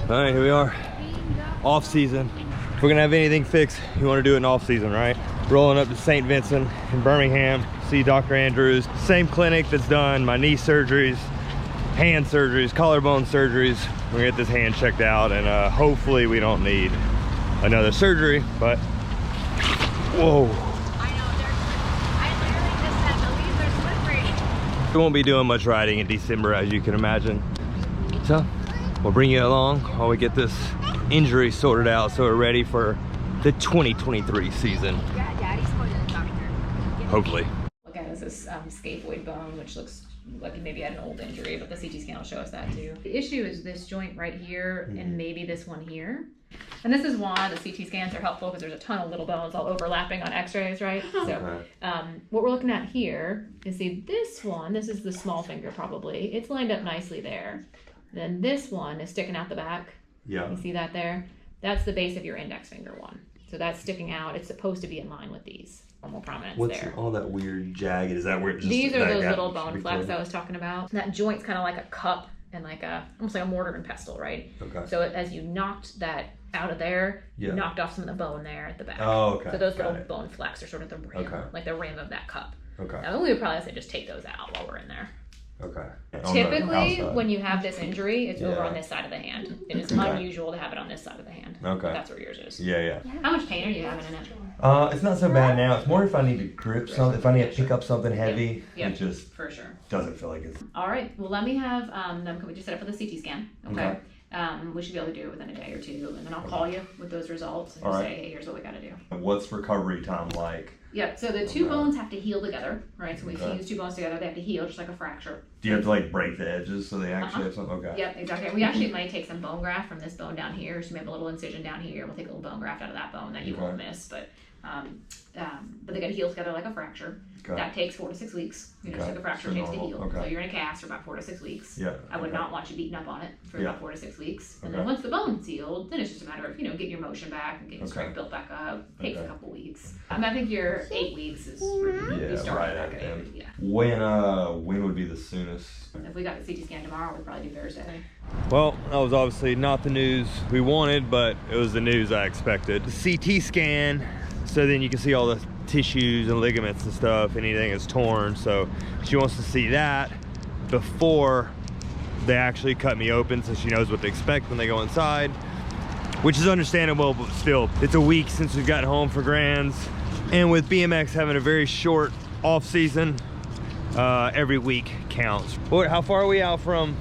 All right, here we are. Off season. If we're gonna have anything fixed, you want to do it in off season, right? Rolling up to St. Vincent in Birmingham, see Dr. Andrews. Same clinic that's done my knee surgeries, hand surgeries, collarbone surgeries. We're gonna get this hand checked out, and hopefully we don't need another surgery, but whoa. I know, I literally just said the leaves are slippery. We won't be doing much riding in December, as you can imagine. So we'll bring you along while we get this injury sorted out so we're ready for the 2023 season. Yeah, Daddy's going to the doctor. Hopefully. Look at this scaphoid bone, which looks like he maybe had an old injury, but the CT scan will show us that too. The issue is this joint right here and maybe this one here. And this is why the CT scans are helpful, because there's a ton of little bones all overlapping on x-rays, right? So what we're looking at here is, see, this one, this is the small finger probably. It's lined up nicely there. Then this one is sticking out the back. Yeah. You see that there? That's the base of your index finger one. So that's sticking out. It's supposed to be in line with these. More prominence there. What's all that weird jagged? Is that where it just, these are those little bone flecks I was talking about. That joint's kind of like a cup and like almost like a mortar and pestle, right? Okay. So as you knocked that out of there, you knocked off some of the bone there at the back. Oh, okay. So those little bone flecks are sort of the rim, like the rim of that cup. Okay. Now we would probably say just take those out while we're in there. Okay. Typically, when you have this injury, it's over on this side of the hand. It is unusual to have it on this side of the hand. Okay. That's where yours is. Yeah. How much pain are you having in it? It's not so bad now. It's more if I need to grip something, if I need to pick up something heavy. Yep. It just for sure doesn't feel like it's. All right. Well, let me have them. Can we just set up for the CT scan? Okay. We should be able to do it within a day or two, and then I'll call you with those results and just say, hey, here's what we got to do. What's recovery time like? Yeah, so the two bones have to heal together, right? So we fuse two bones together, they have to heal just like a fracture. Do you have to like break the edges so they actually have something? Okay. Yep, exactly. We actually might take some bone graft from this bone down here. So we have a little incision down here. We'll take a little bone graft out of that bone that you won't miss, but they got to heal together like a fracture. That takes 4 to 6 weeks. Just like a fracture takes to heal. So you're in a cast for about 4 to 6 weeks. Yeah. I would not want you beating up on it for about 4 to 6 weeks. And then once the bone's healed, then it's just a matter of getting your motion back and getting your strength built back up. Takes a couple weeks. I think your 8 weeks is you start back at 8 weeks. Yeah. When would be the soonest? If we got the CT scan tomorrow, we'd probably do Thursday. Well, that was obviously not the news we wanted, but it was the news I expected. The CT scan, so then you can see all the tissues and ligaments and stuff, anything is torn. So she wants to see that before they actually cut me open, so she knows what to expect when they go inside, which is understandable, but still, it's a week since we've gotten home for Grands. And with BMX having a very short off season, every week counts. How far are we out from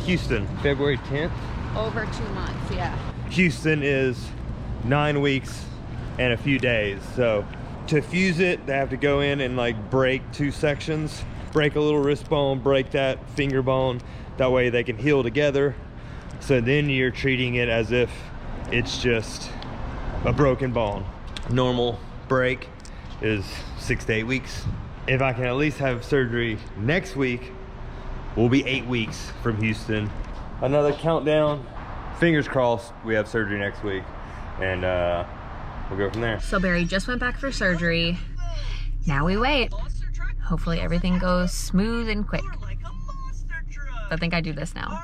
Houston? February 10th? Over 2 months, yeah. Houston is 9 weeks and a few days. So to fuse it, they have to go in and like break 2 sections, break a little wrist bone, break that finger bone. That way they can heal together. So then you're treating it as if it's just a broken bone. Normal break is 6 to 8 weeks. If I can at least have surgery next week, we'll be 8 weeks from Houston. Another countdown. Fingers crossed we have surgery next week, and we'll go from there. So Barry just went back for surgery. Now we wait. Hopefully everything goes smooth and quick. I think I do this now.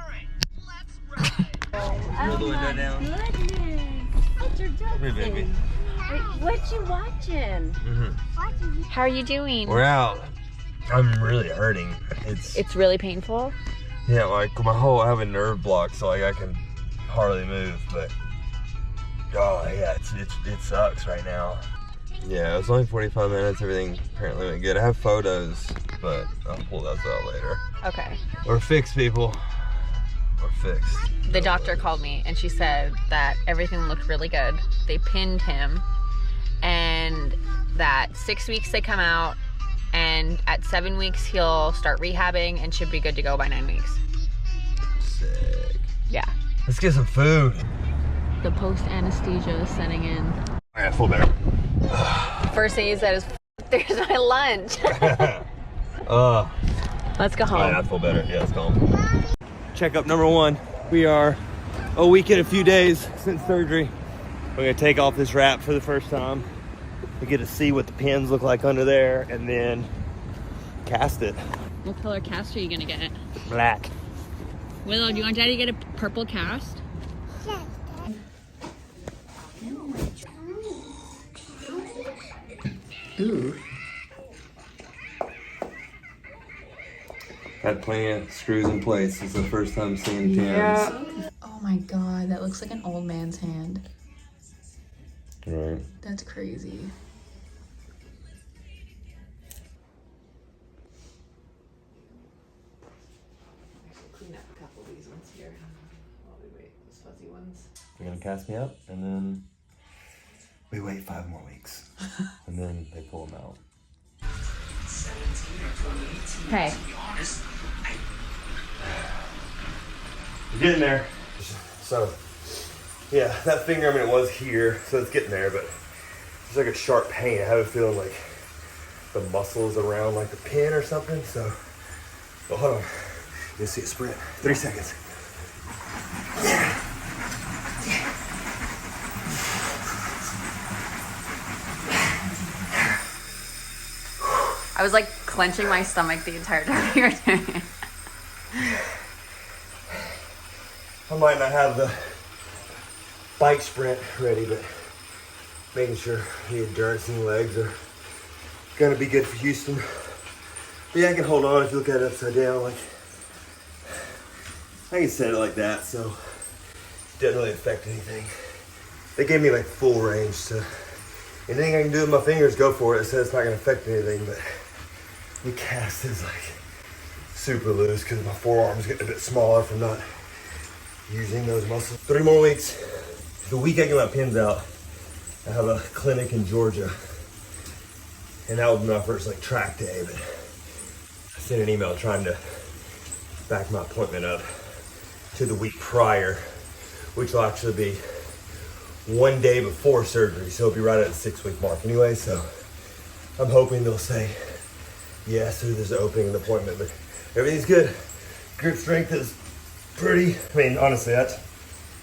Roll the window down. Hey, baby. What you watching? How are you doing? We're out. I'm really hurting. It's really painful. Yeah, like I have a nerve block, so like I can hardly move. But oh yeah, it sucks right now. Yeah, it was only 45 minutes. Everything apparently went good. I have photos, but I'll pull those out later. Okay. We're fixed, people. We're fixed. The doctor called me and she said that everything looked really good. They pinned him, and that 6 weeks they come out, and at 7 weeks he'll start rehabbing and should be good to go by 9 weeks. Sick. Yeah. Let's get some food. The post anesthesia is setting in. I got full better. First thing he said is, "There's my lunch." Let's go home. I feel better. Yeah, let's go home. Checkup number 1. We are a week and a few days since surgery. We're gonna take off this wrap for the first time. We get to see what the pins look like under there, and then cast it. What color cast are you gonna get? Black. Willow, do you want Daddy to get a purple cast? Ooh. Had plenty of screws in place. It's the first time seeing pins. Yeah. Oh my god, that looks like an old man's hand. Right. That's crazy. Clean up a couple of these ones here while we wait those fuzzy ones. They're gonna cast me up, and then we wait 5 more weeks, and then they pull them out. Hey. We're getting there. So, yeah, that finger, I mean, it was here, so it's getting there, but it's like a sharp pain. I have a feeling like the muscles around like the pin or something, so, oh, hold on. You'll see a sprint. 3 seconds. Yeah. I was like clenching my stomach the entire time you were doing it. I might not have the bike sprint ready, but making sure the endurance in the legs are gonna be good for Houston. But yeah, I can hold on if you look at it upside down. Like, I can set it like that, so it doesn't really affect anything. They gave me like full range, so anything I can do with my fingers, go for it. It says it's not gonna affect anything, but the cast is like super loose because my forearm's getting a bit smaller from not using those muscles. 3 more weeks. The week I get my pins out, I have a clinic in Georgia, and that would be my first like track day, but I sent an email trying to back my appointment up to the week prior, which will actually be 1 day before surgery, so it'll be right at the 6-week mark anyway, so I'm hoping they'll say yes, or there's an opening in the appointment, but everything's good. Grip strength is pretty, I mean, honestly, that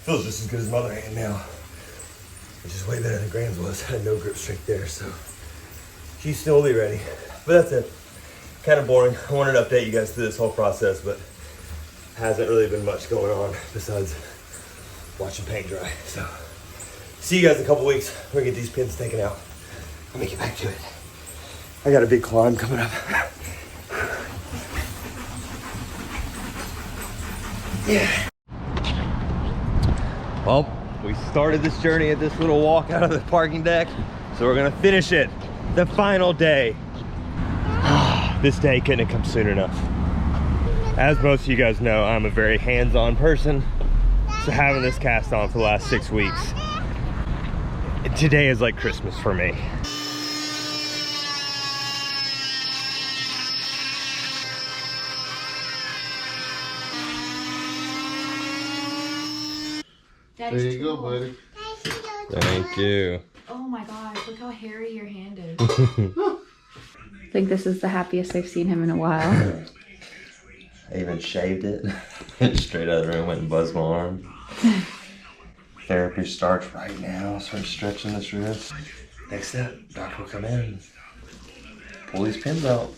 feels just as good as my other hand now, which is way better than Graham's was. I had no grip strength there, so she's still be ready. But that's it. Kind of boring. I wanted to update you guys through this whole process, but hasn't really been much going on besides watching paint dry. So see you guys in a couple weeks. We're gonna get these pins taken out. Let me get back to it. I got a big climb coming up. Yeah. Well, we started this journey at this little walk out of the parking deck, so we're gonna finish it. The final day. This day couldn't have come soon enough. As most of you guys know, I'm a very hands-on person, so having this cast on for the last 6 weeks, today is like Christmas for me. Daddy's There you go, tool. buddy. Thank you. Oh my gosh, look how hairy your hand is. I think this is the happiest I've seen him in a while. I even shaved it. Straight out of the room, went and buzzed my arm. Therapy starts right now, so I'm stretching this wrist. Next step, doctor will come in and pull these pins out.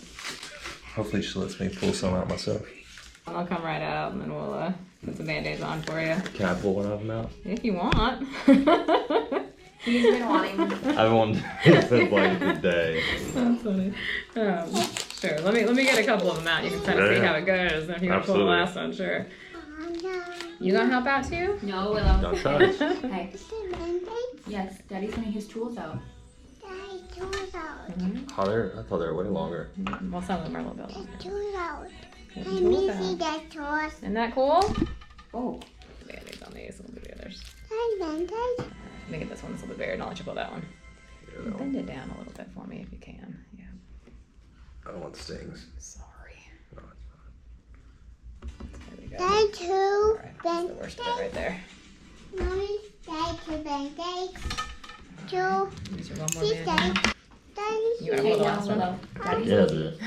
Hopefully she lets me pull some out myself. I'll come right out and then we'll put some band-aids on for you. Can I pull one of them out? If you want. He's been wanting. I wanted to spend like the day. That's funny. Sure, let me get a couple of them out. You can kind of see how it goes. If you want to pull the last one, sure. You gonna help out too? No, Willow. Don't try. Hey. Yes, Daddy's getting his tools out. Oh, I thought they were way longer. Well, some of them are a little bit longer. Tools out. Get Let the me tools see out. that tools. Isn't that cool? Oh. Band-aids on these, we'll do the others. Let me get this one, it's a little bit bigger, and I'll let you pull that one. Bend it down a little bit for me if you can. Yeah. I don't want stings. Sorry. No, There we go. That two Alright, that's the band-aids. worst bit right there. Mommy, that two band-aids. Two. Use your one more See, band. Daddy. Daddy. You gotta hold the last one. Yeah, dude.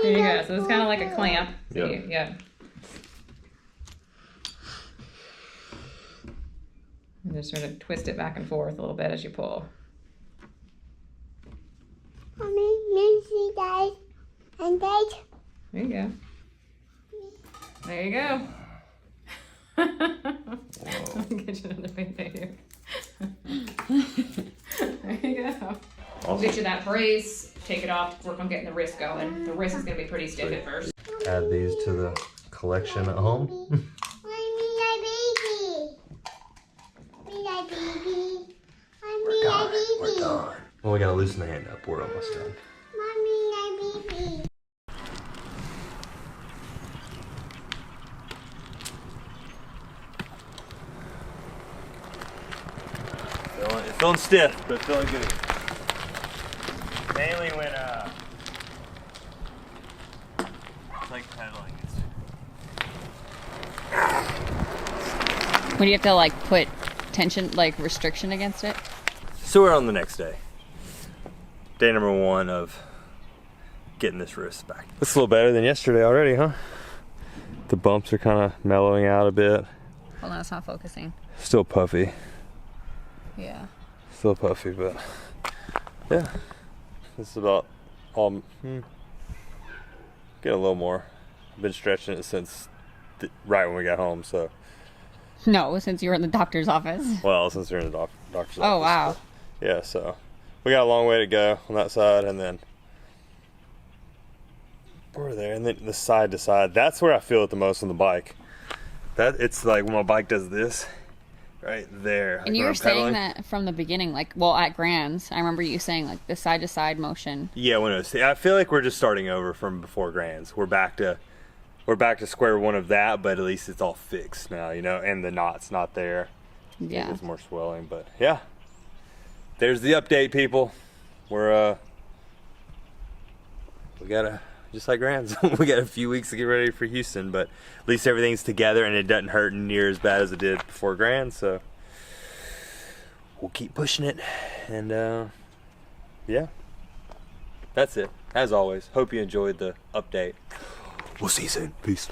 There you go. So it's kind of like a clamp. So Yep. yeah. And just sort of twist it back and forth a little bit as you pull. Mommy, let me see that. And that. There you go. There you go. Get you another big baby. There you go. We'll get you that brace, take it off, work on getting the wrist going. The wrist is gonna be pretty stiff at first. Add these to the collection at home. We're done. Well, we gotta loosen the hand up. We're almost done. It's feeling stiff, but feeling good. Mainly when it's like pedaling. When do you have to like put tension, like restriction against it? So we're on the next day. Day number 1 of getting this wrist back. It's a little better than yesterday already, huh? The bumps are kind of mellowing out a bit. Hold on, it's not focusing. Still puffy. Yeah. Still puffy, but yeah. This is about all. Get a little more. I've been stretching it since right when we got home, so. No, since you were in the doctor's office. Well, since we're in the doctor's office. Oh, wow. Yeah, so we got a long way to go on that side, and then we're there, and then the side to side. That's where I feel it the most on the bike. That it's like when my bike does this, right there. And you were saying that from the beginning, like, well, at Grand's, I remember you saying like the side to side motion. Yeah, when it was, I feel like we're just starting over from before Grand's. We're back to square one of that, but at least it's all fixed now, you know, and the knot's not there. Yeah. There's more swelling, but yeah. There's the update, people. We're we gotta, just like Grand's, we got a few weeks to get ready for Houston, but at least everything's together and it doesn't hurt near as bad as it did before Grand, so we'll keep pushing it. And yeah, that's it. As always, hope you enjoyed the update. We'll see you soon. Peace.